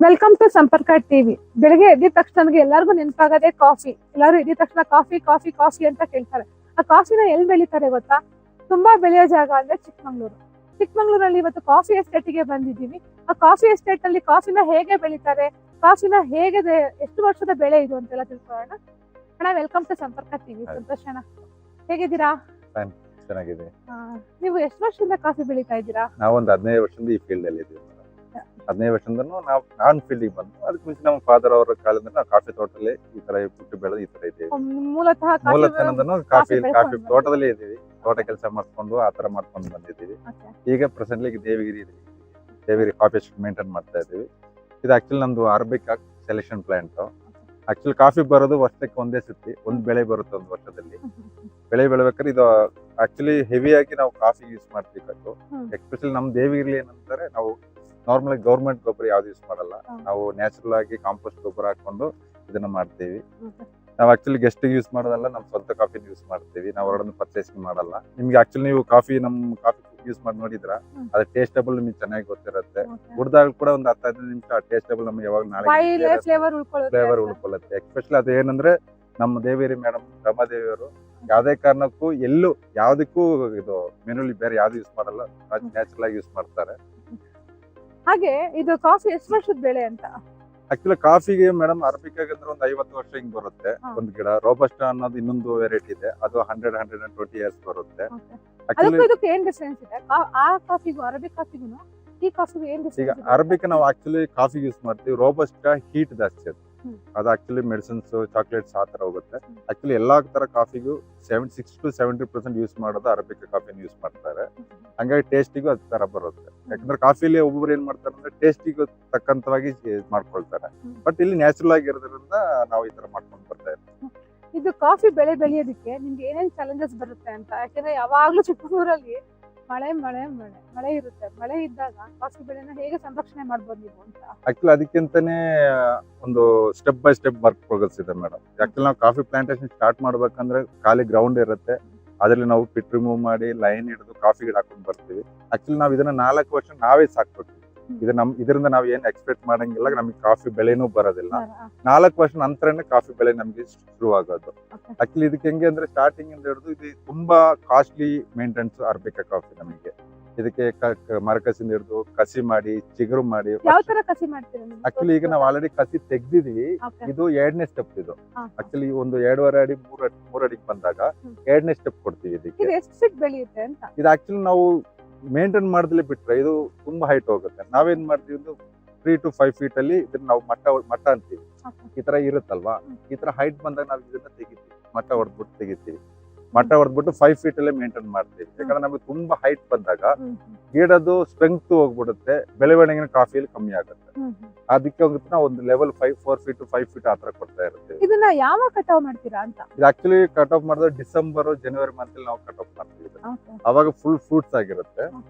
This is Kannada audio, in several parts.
ವೆಲ್ಕಮ್ ಟು ಸಂಪರ್ಕ ಟಿವಿ. ಬೆಳಗ್ಗೆ ಎದ್ದಿದ ತಕ್ಷಣ ನನಗೆ ಎಲ್ಲರಿಗೂ ನೆನಪಾಗದೆ ಕಾಫಿ. ಎಲ್ಲರೂ ಎದ್ದಿದ ತಕ್ಷಣ ಕಾಫಿ ಕಾಫಿ ಕಾಫಿ ಅಂತ ಕೇಳ್ತಾರೆ. ಆ ಕಾಫಿನ ಎಲ್ಲಿ ಬೆಳೀತಾರೆ ಗೊತ್ತಾ? ತುಂಬಾ ಬೆಳೆಯೋ ಜಾಗ ಅಂದ್ರೆ ಚಿಕ್ಕಮಂಗ್ಳೂರು. ಚಿಕ್ಕಮಂಗ್ಳೂರಲ್ಲಿ ಇವತ್ತು ಕಾಫಿ ಎಸ್ಟೇಟ್ಗೆ ಬಂದಿದ್ದೀವಿ. ಆ ಕಾಫಿ ಎಸ್ಟೇಟ್ ಅಲ್ಲಿ ಕಾಫಿನ ಹೇಗೆ ಬೆಳೀತಾರೆ, ಕಾಫಿನ ಹೇಗೆ ಎಷ್ಟು ವರ್ಷದ ಬೆಳೆ ಇದು ಅಂತೆಲ್ಲ ತಿಳ್ಕೊಳ್ಳೋಣ. ಅಣ್ಣ, ವೆಲ್ಕಮ್ ಟು ಸಂಪರ್ಕ ಟಿವಿ. ಸಂತೋಷ ಅಣ್ಣ, ಹೇಗಿದ್ದೀರಾ? ಚೆನ್ನಾಗಿದೆ. ನೀವು ಎಷ್ಟು ವರ್ಷದಿಂದ ಕಾಫಿ ಬೆಳೀತಾ ಇದ್ದೀರಾ? ನಾವೊಂದು 15 ವರ್ಷದಿಂದ ಈ ಫೀಲ್ಡ್ ಅಲ್ಲಿ ಇದ್ದೀವಿ. 15 ವರ್ಷದಿಂದ ನಾನು ಫೀಲ್ಡಿಗೆ ಬಂದು ಅದಕ್ಕೆ ಮುಂಚೆ ನಮ್ಮ ಫಾದರ್ ಅವರ ಕಾಲದಿಂದ ನಾವು ಕಾಫಿ ತೋಟದಲ್ಲಿ ಈ ತರ ಹುಟ್ಟು ಬೆಳೆದು ಈ ತರ ಇದ್ದೀವಿ. ಮೂಲತಃ ಕಾಫಿ ತೋಟದಲ್ಲೇ ಇದ್ದೀವಿ. ತೋಟ ಕೆಲಸ ಮಾಡ್ಕೊಂಡು ಆ ತರ ಮಾಡ್ಕೊಂಡು ಬಂದಿದ್ದೀವಿ. ಈಗ ಪ್ರೆಸೆಂಟ್ಲಿ ದೇವಿಗಿರಿ ಕಾಫಿ ಮೇಂಟೈನ್ ಮಾಡ್ತಾ ಇದ್ದೀವಿ. ಇದು ಆಕ್ಚುಲಿ ನಮ್ದು arabica selection plant. Actually coffee ಬರೋದು ವರ್ಷಕ್ಕೆ ಒಂದೇ ಸತಿ ಒಂದು ಬೆಳೆ ಬರುತ್ತೆ. ಒಂದು ವರ್ಷದಲ್ಲಿ ಬೆಳೆ ಬೆಳಿಬೇಕಾದ್ರೆ ಇದು ಆಕ್ಚುಲಿ ಹೆವಿಯಾಗಿ ನಾವು ಕಾಫಿ ಯೂಸ್ ಮಾಡ್ತೀವಿ. ಎಸ್ಪೆಷಲಿ ನಮ್ ದೇವಿಗಿರಿ ಏನಂತಾರೆ, ನಾವು ನಾರ್ಮಲ್ ಆಗಿ ಗೌರ್ಮೆಂಟ್ ಗೊಬ್ಬರ ಯಾವ್ದು ಯೂಸ್ ಮಾಡಲ್ಲ. ನಾವು ನ್ಯಾಚುರಲ್ ಆಗಿ ಕಾಂಪೋಸ್ಟ್ ಗೊಬ್ಬರ ಹಾಕೊಂಡು ಇದನ್ನ ಮಾಡ್ತೀವಿ. ನಾವು ಆಕ್ಚುಲಿ ಗೆಸ್ಟ್ ಯೂಸ್ ಮಾಡೋದಲ್ಲ, ನಮ್ ಸ್ವಂತ ಕಾಫಿ ಯೂಸ್ ಮಾಡ್ತೀವಿ. ನಾವು ಹೊರಗಡೆ ಪರ್ಚೇಸಿಂಗ್ ಮಾಡಲ್ಲ. ನಿಮ್ಗೆ ಆಕ್ಚುಲಿ ನೀವು ನಮ್ ಕಾಫಿ ಯೂಸ್ ಮಾಡಿ ನೋಡಿದ್ರ ಅದ್ರ ಟೇಸ್ಟಬಲ್ ನಿಮ್ಗೆ ಚೆನ್ನಾಗಿ ಗೊತ್ತಿರುತ್ತೆ. ಕುಡ್ದಾಗ ಕೂಡ ಒಂದು 10-15 ನಿಮಿಷ ಟೇಸ್ಟಬಲ್ ನಮ್ಗೆ ಯಾವಾಗ ನಾಳೆ ಫ್ಲೇವರ್ ಉಳ್ಕೊಳ್ಳುತ್ತೆ. ಎಸ್ಪೆಷಲಿ ಅದು ಏನಂದ್ರೆ ನಮ್ಮ ದೇವಿರಿ ಮೇಡಮ್ ರಮಾದೇವಿಯವರು ಯಾವ್ದೇ ಕಾರಣಕ್ಕೂ ಯಾವ್ದಕ್ಕೂ ಇದು ಮೆನುಲಿ ಬೇರೆ ಯಾವ್ದು ಯೂಸ್ ಮಾಡಲ್ಲ, ನ್ಯಾಚುರಲ್ ಆಗಿ ಯೂಸ್ ಮಾಡ್ತಾರೆ. ಹಾಗೆ ಇದು ಕಾಫಿ ಎಷ್ಟು ವರ್ಷದ ಬೆಳೆ ಅಂತ? ಆಕ್ಚುಲಿ ಕಾಫಿಗೆ ಮೇಡಮ್ ಅರಬಿಕಾಗೆ ಅಂದ್ರೆ ಒಂದು 50 ವರ್ಷ ಹಿಂಗ್ ಬರುತ್ತೆ ಒಂದು ಗಿಡ. ರೋಬಸ್ಟಾ ಅನ್ನೋದು ಇನ್ನೊಂದು ವೆರೈಟಿ ಇದೆ, ಅದು 100-120 ಇಯರ್ಸ್ ಬರುತ್ತೆ. ಏನ್ ಡಿಫರೆನ್ಸ್ ಇದೆ ಆ ಕಾಫಿಗೂ ಅರಬಿಕ್ ಕಾಫಿಗೂ ಈ ಕಾಫಿಗೂ ಏನ್ ಡಿಫರೆನ್ಸ್? ಈಗ ಅರಬಿಕ್ ನಾವು ಆಕ್ಚುಲಿ ಕಾಫಿ ಯೂಸ್ ಮಾಡ್ತೀವಿ. ರೋಬಸ್ಟಾ ಹೀಟ್ ಜಾಸ್ತಿ ಅದು ಆಕ್ಚುಲಿ ಮೆಡಿಸಿನ್ಸ್, ಚಾಕ್ಲೇಟ್ಸ್ ಆ ತರ ಹೋಗುತ್ತೆ. ಆಕ್ಚುಲಿ ಎಲ್ಲಾ ತರ ಕಾಫಿಗೂ 60-70% ಯೂಸ್ ಮಾಡೋದು ಅರಬಿಕ್ ಕಾಫಿನ ಯೂಸ್ ಮಾಡ್ತಾರೆ. ಹಂಗಾಗಿ ಟೇಸ್ಟಿಗೂ ಅದ್ ತರ ಬರುತ್ತೆ. ಯಾಕಂದ್ರೆ ಕಾಫಿಲಿ ಒಬ್ಬೊಬ್ರು ಏನ್ ಮಾಡ್ತಾರೆ ಅಂದ್ರೆ ಟೇಸ್ಟಿಗೂ ತಕ್ಕಂತವಾಗಿ ಮಾಡ್ಕೊಳ್ತಾರೆ. ಬಟ್ ಇಲ್ಲಿ ನ್ಯಾಚುರಲ್ ಆಗಿರೋದ್ರಿಂದ ನಾವು ಈ ತರ ಮಾಡ್ಕೊಂಡು ಬರ್ತಾ ಇರ್ತೀವಿ. ಇದು ಕಾಫಿ ಬೆಳೆ ಬೆಳೆಯೋದಕ್ಕೆ ನಿಮ್ಗೆ ಏನೇನ್ ಚಾಲೆಂಜಸ್ ಬರುತ್ತೆ ಅಂತ? ಯಾಕಂದ್ರೆ ಯಾವಾಗ್ಲೂ ಚಿಕ್ಕಮಗಳೂರಲ್ಲಿ ಮಳೆ ಮಳೆ ಮಳೆ ಮಳೆ ಇರುತ್ತೆ. ಮಳೆ ಇದ್ದಾಗ ಕಾಫಿ ಬೆಳೆನ ಹೇಗೆ ಸಂರಕ್ಷಣೆ ಮಾಡ್ಬೋದು ನೀವು ಅಂತ? ಆಕ್ಚುಲಿ ಅದಕ್ಕಿಂತಾನೆ ಒಂದು step by step work progress ಇದೆ ಮೇಡಮ್. ಆಕ್ಚುಲಿ ನಾವು ಕಾಫಿ ಪ್ಲಾಂಟೇಶನ್ ಸ್ಟಾರ್ಟ್ ಮಾಡ್ಬೇಕಂದ್ರೆ ಖಾಲಿ ಗ್ರೌಂಡ್ ಇರುತ್ತೆ. ಅದ್ರಲ್ಲಿ ನಾವು ಪಿಟ್ ರಿಮೂವ್ ಮಾಡಿ ಲೈನ್ ಹಿಡಿದು ಕಾಫಿ ಗಿಡ ಹಾಕೊಂಡು ಬರ್ತೀವಿ. ಆಕ್ಚುಲಿ ನಾವು ಇದನ್ನ 4 ವರ್ಷ ನಾವೇ ಸಾಕ್ಬೇಕು. ಇದರಿಂದ ನಾವ್ ಏನ್ ಎಕ್ಸ್ಪೆಕ್ಟ್ ಮಾಡಂಗಿಲ್ಲ. ನಮಗೆ ಕಾಫಿ ಬೆಳೆನೂ ಬರೋದಿಲ್ಲ. 4 ವರ್ಷ ನಂತರನೇ ಕಾಫಿ ಬೆಳೆ ನಮ್ಗೆ ಶುರು ಆಗೋದು. ಆಕ್ಚುಲಿ ಇದಕ್ಕೆ ಹೆಂಗೆ ಅಂದ್ರೆ ಸ್ಟಾರ್ಟಿಂಗ್ ಇಂದ ಹಿಡಿದು ಇದು ತುಂಬಾ ಕಾಸ್ಟ್ಲಿ ಮೇಂಟೆನೆನ್ಸ್ ಅರಬಿಕಾ ಕಾಫಿ. ನಮಗೆ ಇದಕ್ಕೆ ಮರಕಸಿಂದ ಹಿಡಿದು ಕಸಿ ಮಾಡಿ ಚಿಗುರು ಮಾಡಿ. ಆಕ್ಚುಲಿ ಈಗ ನಾವು ಆಲ್ರೆಡಿ ಕಸಿ ತೆಗ್ದಿದೀವಿ. ಇದು 2ನೇ ಸ್ಟೆಪ್. ಇದು ಆಕ್ಚುಲಿ ಒಂದು 2.5 ಅಡಿ 3 ಅಡಿಗೆ ಬಂದಾಗ 2ನೇ ಸ್ಟೆಪ್ ಕೊಡ್ತೀವಿ ಇದಕ್ಕೆ. ಇದು ಆಕ್ಚುಲಿ ನಾವು ಮೇಂಟೈನ್ ಮಾಡದಲ್ಲೇ ಬಿಟ್ರೆ ಇದು ತುಂಬಾ ಹೈಟ್ ಹೋಗುತ್ತೆ. ನಾವೇನ್ ಮಾಡ್ತೀವಿ, 3 to 5 feet ಅಲ್ಲಿ ಇದನ್ನ ನಾವು ಮಟ್ಟ ಅಂತೀವಿ. ಈ ತರ ಇರುತ್ತಲ್ವಾ, ಈ ತರ ಹೈಟ್ ಬಂದಾಗ ನಾವು ಇದನ್ನ ತೆಗಿತೀವಿ. ಮಟ್ಟ ಹೊಡೆದ್ಬಿಟ್ಟು 5 feet ಅಲ್ಲೇ ಮೇಂಟೈನ್ ಮಾಡ್ತೀವಿ. ಯಾಕಂದ್ರೆ ನಮಗೆ ತುಂಬಾ ಹೈಟ್ ಬಂದಾಗ ಗಿಡದು ಸ್ಟ್ರೆಂತ್ ಹೋಗ್ಬಿಡುತ್ತೆ, ಬೆಳವಣಿಗೆ ಕಾಫಿಯಲ್ಲಿ ಕಮ್ಮಿ ಆಗುತ್ತೆ. ಅದಕ್ಕೆ ಹೋಗುತ್ತೆ ನಾವು ಒಂದು ಲೆವೆಲ್ 4 feet to 5 feet ಆತರ ಕೊಡ್ತಾ ಇರ್ತೀವಿ. ಇದನ್ನ ಯಾವಾಗ ಕಟಾವ್ ಮಾಡ್ತೀರಾ ಅಂತ? ಇದು ಆಕ್ಚುಲಿ ಕಟ್ ಆಫ್ ಮಾಡಿದ್ರೆ ಡಿಸೆಂಬರ್ ಜನವರಿ ಮಂತ್ ಅಲ್ಲಿ ನಾವು ಕಟ್ ಆಫ್ ಮಾಡ್ತೀವಿ. ಅವಾಗ ಫುಲ್ ಫ್ರೂಟ್ಸ್ ಆಗಿರುತ್ತೆ.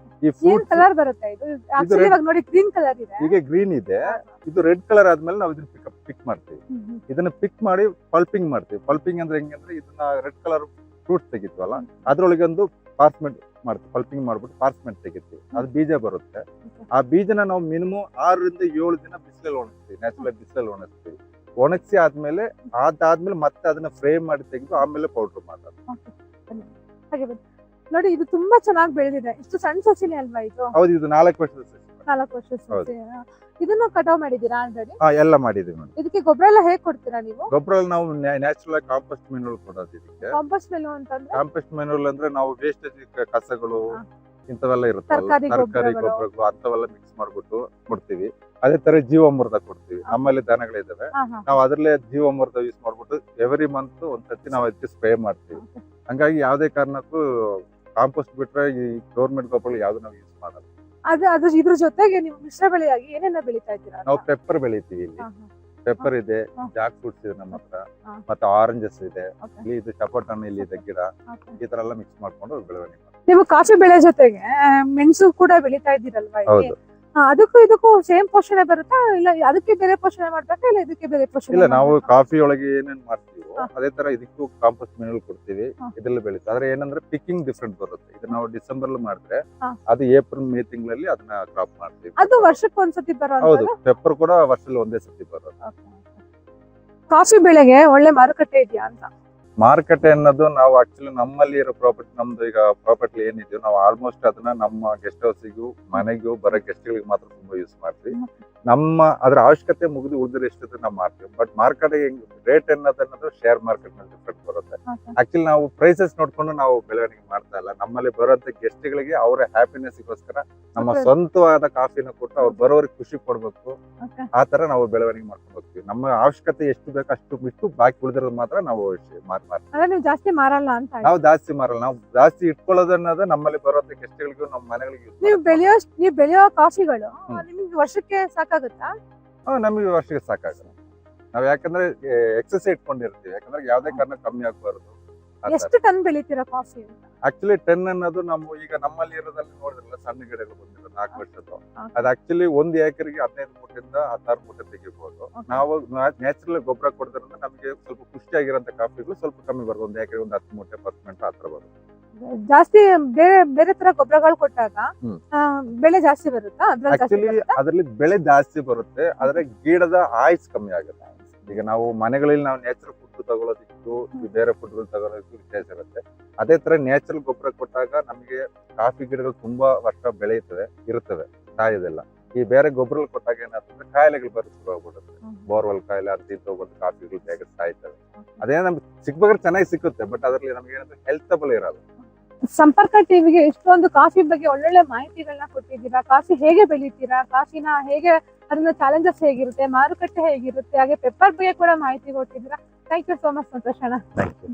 ಈ ಫ್ರೂಟ್ ಕಲರ್ ಬರುತ್ತೆ. ಇದು ಆಕ್ಚುಲಿ ಇವಾಗ ನೋಡಿ ಗ್ರೀನ್ ಕಲರ್ ಇದೆ. ಈಗ ಗ್ರೀನ್ ಇದೆ. ಇದು ರೆಡ್ ಕಲರ್ ಆದ್ಮೇಲೆ ನಾವು ಇದನ್ನ ಪಿಕ್ ಮಾಡ್ತೀವಿ. ಇದನ್ನ ಪಿಕ್ ಮಾಡಿ ಪಲ್ಪಿಂಗ್ ಮಾಡ್ತೀವಿ. ಪಲ್ಪಿಂಗ್ ಅಂದ್ರೆ ಹೆಂಗಂದ್ರೆ ಇದನ್ನ ರೆಡ್ ಕಲರ್ ಫ್ರೂಟ್ಸ್ ತೆಗಿತೀವಲ್ಲ, ಅದ್ರೊಳಗೆ ಒಂದು ಪಾರ್ಚ್ಮೆಂಟ್ ಮಾಡ್ತೀವಿ. ಪಲ್ಪಿಂಗ್ ಮಾಡ್ಬಿಟ್ಟು ಪಾರ್ಚ್ಮೆಂಟ್ ತೆಗಿತೀವಿ. ಅದು ಬೀಜ ಬರುತ್ತೆ. ಆ ಬೀಜನ ನಾವು ಮಿನಿಮಮ್ 6 ರಿಂದ 7 ದಿನ ಬಿಸಿಲಲ್ಲಿ ಒಣಗಿಸ್ತೀವಿ. ನ್ಯಾಚುರಲ್ ಬಿಸಿಲಲ್ಲಿ ಒಣಗಿಸ್ತೀವಿ. ಒಣಗಿಸಿ ಆದ್ಮೇಲೆ ಮತ್ತೆ ಅದನ್ನ ಫ್ರೈ ಮಾಡಿ ತೆಗೆದು ಆಮೇಲೆ ಪೌಡರ್ ಮಾಡೋದು. ನೋಡಿ, ಇದು ತುಂಬಾ ಚೆನ್ನಾಗಿ ಬೆಳೆದಿದೆ. ಇಷ್ಟು ಸಣ್ಣ ಸಸಿನೇ ಅಲ್ವಾ ಇದು? ಹೌದು, ಇದು 4 ವರ್ಷದ ಸಸಿ. 4 ವರ್ಷದ ಸಸಿ. ಇದನ್ನು ಕಟಾವ್ ಮಾಡಿದೀರಾ ಆಲ್ರೆಡಿ? ಎಲ್ಲ ಮಾಡಿದೀವಿ ಮೇಡಮ್. ಇದಕ್ಕೆ ಗೊಬ್ಬರ ಎಲ್ಲ ಹೇಗೆ ಕೊಡ್ತೀರಾ ನೀವು? ಗೊಬ್ಬರ ನಾವು ನ್ಯಾಚುರಲ್ ಆಗಿ ಕಾಂಪೋಸ್ಟ್ ಮೆನ್ಯೂಲ್ ಕೊಡೋದು ಇದಕ್ಕೆ. ಕಾಂಪೋಸ್ಟ್ ಮೆನ್ಯೂಲ್ ಅಂತಂದ್ರೆ? ಕಾಂಪೋಸ್ಟ್ ಮೆನ್ಯೂಲ್ ಅಂದ್ರೆ ನಾವು ವೇಸ್ಟೇಜ್ ಕಸಗಳು ಇಂಥವೆಲ್ಲ ಇರುತ್ತಲ್ಲ, ತರಕಾರಿ ಗೊಬ್ಬರಗಳು ಅಂತವೆಲ್ಲ ಮಿಕ್ಸ್ ಮಾಡ್ಬಿಟ್ಟು ಕೊಡ್ತೀವಿ. ಅದೇ ತರ ಜೀವಾಮೃತ ಕೊಡ್ತೀವಿ. ನಮ್ಮಲ್ಲಿ ದನಗಳಿದಾವೆ, ನಾವು ಅದ್ರಲ್ಲೇ ಜೀವಾಮೃತ ಯೂಸ್ ಮಾಡ್ಬಿಟ್ಟು ಎವ್ರಿ ಮಂತ್ ಒಂದ್ಸತಿ ನಾವು ಅದಕ್ಕೆ ಸ್ಪ್ರೇ ಮಾಡ್ತೀವಿ. ಹಂಗಾಗಿ ಯಾವ್ದೇ ಕಾರಣಕ್ಕೂ ಕಾಂಪೋಸ್ಟ್ ಬಿಟ್ರೆ ಈ ಗೌರ್ಮೆಂಟ್ ಗೊಬ್ಬರ ಯಾವ್ದು ನಾವು ಯೂಸ್ ಮಾಡಲ್ಲ. ಇದ್ರ ಜೊತೆಗೆ ನೀವು ಮಿಶ್ರ ಬೆಳೆಯಾಗಿ ಏನೇನ ಬೆಳೀತಾ ಇದ್ದೀರಾ? ನಾವು ಪೆಪ್ಪರ್ ಬೆಳಿತೀವಿ. ಇಲ್ಲಿ ಪೆಪ್ಪರ್ ಇದೆ, ಜಾಕ್ ಫ್ರೂಟ್ಸ್ ಇದೆ ನಮ್ಮ ಹತ್ರ, ಮತ್ತೆ ಆರೆಂಜಸ್ ಇದೆ, ಇಲ್ಲಿ ಇದು ಸಪೋಟ ಇಲ್ಲಿ ಇದೆ ಗಿಡ. ಈ ತರ ಎಲ್ಲ ಮಿಕ್ಸ್ ಮಾಡ್ಕೊಂಡು ಬೆಳವಣಿಗೆ. ನೀವು ಕಾಫಿ ಬೆಳೆ ಜೊತೆಗೆ ಮೆಣಸು ಕೂಡ ಬೆಳೀತಾ ಇದ್ದೀರಲ್ವಾ? ಅದಕ್ಕೂ ಇದಕ್ಕೂ ಸೇಮ್ ಪೋಷಣೆ ಬರುತ್ತಾ, ಇಲ್ಲ ಅದಕ್ಕೆ ಬೇರೆ ಪೋಷಣೆ ಮಾಡ್ಬೇಕಾ, ಇಲ್ಲ ಇದಕ್ಕೆ ಬೇರೆ ಪೋಷಣೆ? ಇಲ್ಲ, ನಾವು ಕಾಫಿ ಒಳಗೆ ಏನೇನ್ ಮಾಡ್ತೀವೋ ನಾವು ಹಾ. ಅದೇ ತರ ಇದಕ್ಕೂ ಕಾಂಪೋಸ್ಟ್ ಮಿನರಲ್ ಕೊಡ್ತೀವಿ. ಹಾ. ಇದ್ರಲ್ಲಿ ಬೆಳೀತಾರೆ. ಆದ್ರೆ ಏನಂದ್ರೆ ಪಿಕ್ಕಿಂಗ್ ಡಿಫ್ರೆಂಟ್ ಬರುತ್ತೆ. ಇದು ನಾವು ಡಿಸೆಂಬರ್ ಮಾಡಿದ್ರೆ ಹಾ. ಅದು ಏಪ್ರಿಲ್ ಮೇ ತಿಂಗಳಲ್ಲಿ ಅದನ್ನ ಕ್ರಾಪ್ ಮಾಡ್ತೀವಿ. ಅದು ವರ್ಷಕ್ಕೊಂದ್ಸತಿ ಹೌದು, ಬರೋ ಪೆಪ್ಪರ್ ಕೂಡ ವರ್ಷದಲ್ಲಿ ಒಂದೇ ಸತಿ ಬರುತ್ತೆ. ಕಾಫಿ ಬೆಳೆಗೆ ಒಳ್ಳೆ ಮಾರುಕಟ್ಟೆ ಇದೆಯಾ ಅಂತ? ಮಾರುಕಟ್ಟೆ ಅನ್ನೋದು ನಾವು ಆಕ್ಚುಲಿ ನಮ್ಮಲ್ಲಿ ಇರೋ ಪ್ರಾಪರ್ಟಿ, ನಮ್ದು ಈಗ ಪ್ರಾಪರ್ಟಿ ಏನಿದೆಯೋ ನಾವು ಆಲ್ಮೋಸ್ಟ್ ಅದನ್ನ ನಮ್ಮ ಗೆಸ್ಟ್ ಹೌಸಿಗೂ ಮನೆಗೂ ಬರೋ ಗೆಸ್ಟ್ಗಳಿಗೆ ಮಾತ್ರ ತುಂಬಾ ಯೂಸ್ ಮಾಡ್ತೀವಿ. ನಮ್ಮ ಅದ್ರ ಅವಶ್ಯಕತೆ ಮುಗಿದು ಉಳಿದ್ರೆ ಎಷ್ಟಿದ್ರೆ ನಾವು ಮಾಡ್ತೀವಿ. ಬಟ್ ಮಾರ್ಕೆಟ್ ರೇಟ್ ಅನ್ನೋದು ಶೇರ್ ಮಾರ್ಕೆಟ್ ನಲ್ಲಿ ಡಿಫ್ರೆಂಟ್ ಬರುತ್ತೆ. ಆಕ್ಚುಲಿ ನಾವು ಪ್ರೈಸಸ್ ನೋಡ್ಕೊಂಡು ನಾವು ಬೆಳವಣಿಗೆ ಮಾಡ್ತಾ ಇಲ್ಲ. ನಮ್ಮಲ್ಲಿ ಬರೋಂತ ಗೆಸ್ಟ್ಗಳಿಗೆ ಅವರ ಹ್ಯಾಪಿನೆಸ್ಗೋಸ್ಕರ ನಮ್ಮ ಸ್ವಂತವಾದ ಕಾಫಿನ ಕೊಟ್ಟು ಅವ್ರು ಬರೋರಿಗೆ ಖುಷಿ ಕೊಡ್ಬೇಕು. ಆ ತರ ನಾವು ಬೆಳವಣಿಗೆ ಮಾಡ್ಕೊಂಡು ಹೋಗ್ತೀವಿ. ನಮ್ಮ ಅವಶ್ಯಕತೆ ಎಷ್ಟು ಬೇಕು ಅಷ್ಟು ಬಿಟ್ಟು ಬಾಕಿ ಉಳಿದಿರೋದು ಮಾತ್ರ ನಾವು ಅಂದ್ರೆ ನೀವು ಜಾಸ್ತಿ ಮಾರಲ್ಲ ಅಂತ? ನಾವು ಜಾಸ್ತಿ ಮಾರಲ್ಲ. ನಾವು ಜಾಸ್ತಿ ಇಟ್ಕೊಳ್ಳೋದು ಅನ್ನೋದು ನಮ್ಮಲ್ಲಿ ಬರೋಂತ ಗೆಸ್ಟ್ಗಳಿಗೂ ನಮ್ಮ ಮನೆಗಳಿಗೆ ನೀವು ಬೆಳೆಯೋ ಕಾಫಿಗಳು ನಿಮ್ಗೆ ವರ್ಷಕ್ಕೆ ಸಾಕಾಗುತ್ತಾ? ನಮಗೆ ವರ್ಷಕ್ಕೆ ಸಾಕಾಗಲ್ಲ. ನಾವ್ ಯಾಕಂದ್ರೆ ಎಕ್ಸಸ್ ಇಟ್ಕೊಂಡಿರ್ತೀವಿ. ಯಾಕಂದ್ರೆ ಯಾವ್ದೇ ಕಾರಣ ಕಮ್ಮಿ ಆಗ್ಬಾರ್ದು. ಎಷ್ಟು ಟನ್ ಬೆಳಿತೀರಾ ಕಾಫಿ? ಆಕ್ಚುಲಿ 10 ಅನ್ನೋದು ನಮ್ಮ ಈಗ ನಮ್ಮಲ್ಲಿ ಇರೋದ್ರಲ್ಲಿ ನೋಡಿದ್ರಲ್ಲ ಸಣ್ಣ ಗಿಡಗಳು ಬಂದಿರೋ 4 ವರ್ಷದ್ದು. ಅದು ಆಕ್ಚುಲಿ 1 ಎಕರೆಗೆ 15 ಮೂಟೆಯಿಂದ 16 ಮೂಟೆ ತೆಗಿಬಹುದು. ನಾವು ನ್ಯಾಚುರಲ್ ಗೊಬ್ಬರ ಕೊಡೋದ್ರಿಂದ ನಮಗೆ ಸ್ವಲ್ಪ ಖುಷಿಯಾಗಿರೋಂಥ ಕಾಫಿಗಳು ಸ್ವಲ್ಪ ಕಮ್ಮಿ ಬರುತ್ತೆ. 1 ಎಕರೆಗೆ 10 ಮೂಟೆ 10 ಆ ತರ ಬರುತ್ತೆ. ಜಾಸ್ತಿ ಬೇರೆ ತರ ಗೊಬ್ಬರಗಳು ಕೊಟ್ಟಾಗ ಬೆಳೆ ಜಾಸ್ತಿ ಬರುತ್ತಾ? ಆಕ್ಚುಲಿ ಅದ್ರಲ್ಲಿ ಬೆಳೆ ಜಾಸ್ತಿ ಬರುತ್ತೆ, ಆದ್ರೆ ಗಿಡದ ಆಯುಸ್ ಕಮ್ಮಿ ಆಗುತ್ತೆ. ಈಗ ನಾವು ಮನೆಗಳಲ್ಲಿ ನಾವು ನ್ಯಾಚುರಲ್ ಫುಡ್ ತಗೊಳ್ಳೋದಿತ್ತು, ಬೇರೆ ಫುಡ್ಗಳು ತಗೊಳ್ಳೋದಕ್ಕೂ ವ್ಯತ್ಯಾಸ ಇರುತ್ತೆ. ಅದೇ ತರ ನ್ಯಾಚುರಲ್ ಗೊಬ್ಬರ ಕೊಟ್ಟಾಗ ನಮಗೆ ಕಾಫಿ ಗಿಡಗಳು ತುಂಬಾ ವರ್ಷ ಇರುತ್ತವೆ ಕಾಯೋದೆಲ್ಲ. ಈ ಬೇರೆ ಗೊಬ್ಬರ ಕೊಟ್ಟಾಗ ಏನಾಗ್ತದೆ, ಕಾಯಿಲೆಗಳು ಬರೋ ಶುರು ಆಗ್ಬಿಡುತ್ತೆ. ಬೋರ್ವೆಲ್ ಕಾಯಿಲೆ ಅಂತ ಹೋಗೋದು, ಕಾಫಿಗಳು ಬೇಗ ಸಾಯ್ತವೆ. ಅದೇ ನಮ್ಗೆ ಸಿಕ್ಬೇಕಾದ್ರೆ ಚೆನ್ನಾಗಿ ಸಿಕ್ಕುತ್ತೆ, ಬಟ್ ಅದ್ರಲ್ಲಿ ನಮ್ಗೆ ಏನಂದ್ರೆ ಹೆಲ್ತಬಲ್ ಇರಲ್ಲ. ಸಂಪರ್ಕ ಟಿವಿಗೆ ಇಷ್ಟೊಂದು ಕಾಫಿ ಬಗ್ಗೆ ಒಳ್ಳೊಳ್ಳೆ ಮಾಹಿತಿಗಳನ್ನ ಕೊಟ್ಟಿದ್ದೀರಾ. ಕಾಫಿ ಹೇಗೆ ಬೆಳಿತೀರಾ, ಕಾಫಿನ ಹೇಗೆ, ಅದನ್ನ ಚಾಲೆಂಜಸ್ ಹೇಗಿರುತ್ತೆ, ಮಾರುಕಟ್ಟೆ ಹೇಗಿರುತ್ತೆ, ಹಾಗೆ ಪೆಪ್ಪರ್ ಬಗ್ಗೆ ಕೂಡ ಮಾಹಿತಿ ಕೊಟ್ಟಿದ್ದೀರಾ. Thank you so much Santosh ಅಣ್ಣ. Thank you.